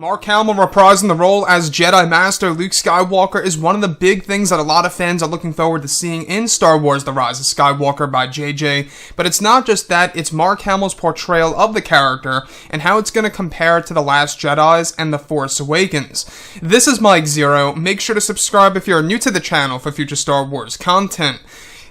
Mark Hamill reprising the role as Jedi Master Luke Skywalker is one of the big things that a lot of fans are looking forward to seeing in Star Wars The Rise of Skywalker by JJ, but it's not just that, it's Mark Hamill's portrayal of the character and how it's going to compare to The Last Jedi's and The Force Awakens. This is Mike Zero. Make sure to subscribe if you're new to the channel for future Star Wars content.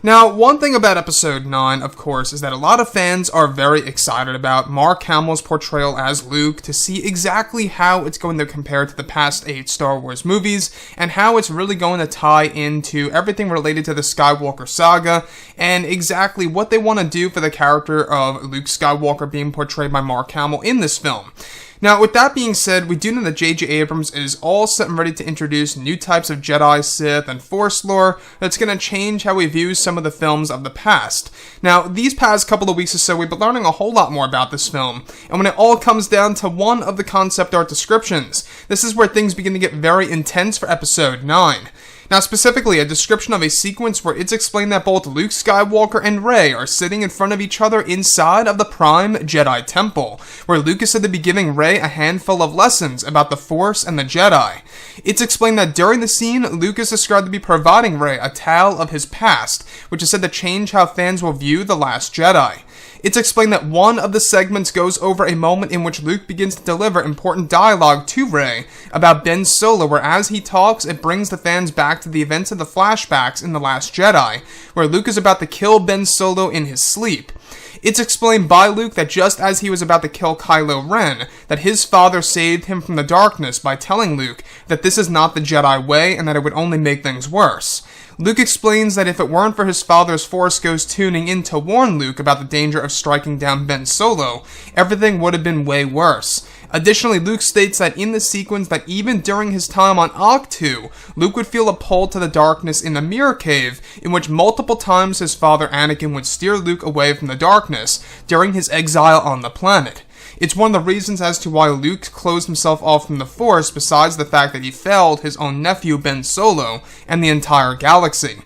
Now, one thing about Episode 9, of course, is that a lot of fans are very excited about Mark Hamill's portrayal as Luke to see exactly how it's going to compare to the past 8 Star Wars movies and how it's really going to tie into everything related to the Skywalker saga and exactly what they want to do for the character of Luke Skywalker being portrayed by Mark Hamill in this film. Now, with that being said, we do know that J.J. Abrams is all set and ready to introduce new types of Jedi, Sith, and Force lore that's going to change how we view some of the films of the past. Now, these past couple of weeks or so, we've been learning a whole lot more about this film, and when it all comes down to one of the concept art descriptions, this is where things begin to get very intense for Episode 9. Now, specifically, a description of a sequence where it's explained that both Luke Skywalker and Rey are sitting in front of each other inside of the Prime Jedi Temple, where Luke is said to be giving Rey a handful of lessons about the Force and the Jedi. It's explained that during the scene, Luke is described to be providing Rey a tale of his past, which is said to change how fans will view The Last Jedi. It's explained that one of the segments goes over a moment in which Luke begins to deliver important dialogue to Rey about Ben Solo, where as he talks, it brings the fans back to the events of the flashbacks in The Last Jedi, where Luke is about to kill Ben Solo in his sleep. It's explained by Luke that just as he was about to kill Kylo Ren, that his father saved him from the darkness by telling Luke that this is not the Jedi way and that it would only make things worse. Luke explains that if it weren't for his father's Force Ghost tuning in to warn Luke about the danger of striking down Ben Solo, everything would have been way worse. Additionally, Luke states that in the sequence that even during his time on Ahch-To, Luke would feel a pull to the darkness in the Mirror Cave, in which multiple times his father Anakin would steer Luke away from the darkness during his exile on the planet. It's one of the reasons as to why Luke closed himself off from the Force, besides the fact that he failed his own nephew Ben Solo and the entire galaxy.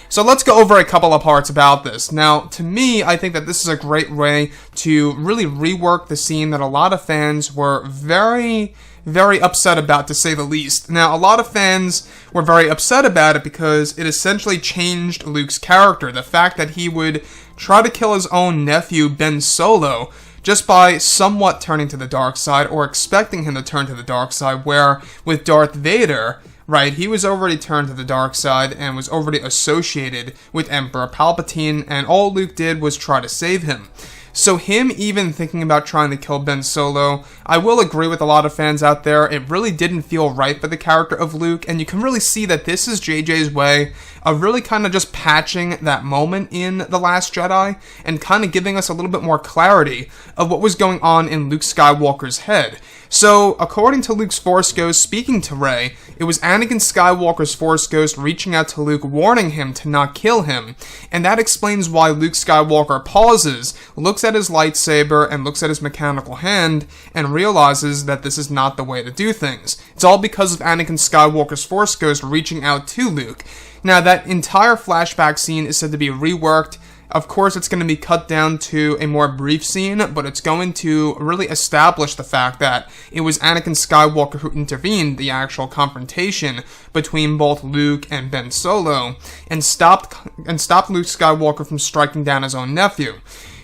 So let's go over a couple of parts about this. Now, to me, I think that this is a great way to really rework the scene that a lot of fans were very upset about, to say the least. Now, a lot of fans were very upset about it because it essentially changed Luke's character. The fact that he would try to kill his own nephew Ben Solo just by somewhat turning to the dark side or expecting him to turn to the dark side, where with Darth Vader, right, he was already turned to the dark side and was already associated with Emperor Palpatine, and all Luke did was try to save him. So him even thinking about trying to kill Ben Solo, I will agree with a lot of fans out there, it really didn't feel right for the character of Luke, and you can really see that this is JJ's way of really kind of just patching that moment in The Last Jedi and kind of giving us a little bit more clarity of what was going on in Luke Skywalker's head. So, according to Luke's Force Ghost speaking to Rey, it was Anakin Skywalker's Force Ghost reaching out to Luke, warning him to not kill him, and that explains why Luke Skywalker pauses, looks at his lightsaber, and looks at his mechanical hand, and realizes that this is not the way to do things. It's all because of Anakin Skywalker's Force Ghost reaching out to Luke. Now, that entire flashback scene is said to be reworked. Of course, it's going to be cut down to a more brief scene, but it's going to really establish the fact that it was Anakin Skywalker who intervened the actual confrontation between both Luke and Ben Solo and stopped Luke Skywalker from striking down his own nephew.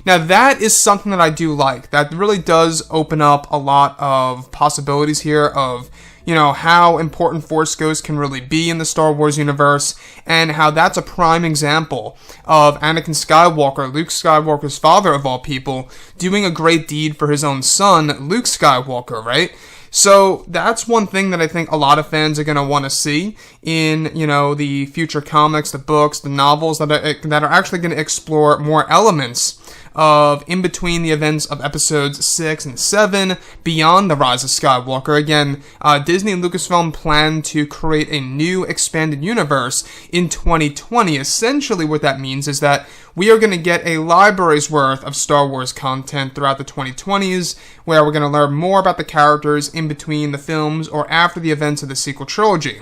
Now, that is something that I do like. That really does open up a lot of possibilities here of, you know, how important Force Ghosts can really be in the Star Wars universe, and how that's a prime example of Anakin Skywalker, Luke Skywalker's father of all people, doing a great deed for his own son, Luke Skywalker, right? So that's one thing that I think a lot of fans are going to want to see in, you know, the future comics, the books, the novels that are actually going to explore more elements of in between the events of episodes 6 and 7, beyond The Rise of Skywalker. Again, Disney and Lucasfilm plan to create a new expanded universe in 2020. Essentially what that means is that we are going to get a library's worth of Star Wars content throughout the 2020s, where we're going to learn more about the characters in between the films or after the events of the sequel trilogy.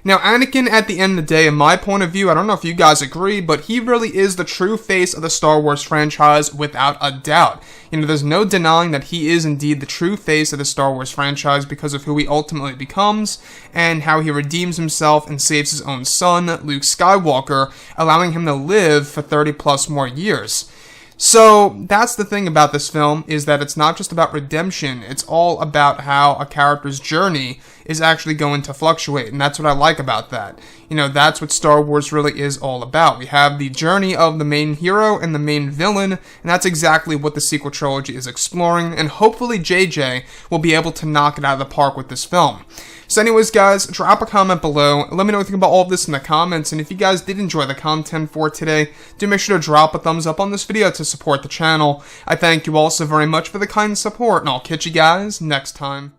Now, Anakin, at the end of the day, in my point of view, I don't know if you guys agree, but he really is the true face of the Star Wars franchise without a doubt. You know, there's no denying that he is indeed the true face of the Star Wars franchise because of who he ultimately becomes and how he redeems himself and saves his own son, Luke Skywalker, allowing him to live for 30 plus more years. So that's the thing about this film, is that it's not just about redemption, it's all about how a character's journey is actually going to fluctuate, and that's what I like about that. You know, that's what Star Wars really is all about. We have the journey of the main hero and the main villain, and that's exactly what the sequel trilogy is exploring, and hopefully JJ will be able to knock it out of the park with this film. So anyways, guys, drop a comment below. Let me know what you think about all of this in the comments. And if you guys did enjoy the content for today, do make sure to drop a thumbs up on this video to support the channel. I thank you all so very much for the kind support, and I'll catch you guys next time.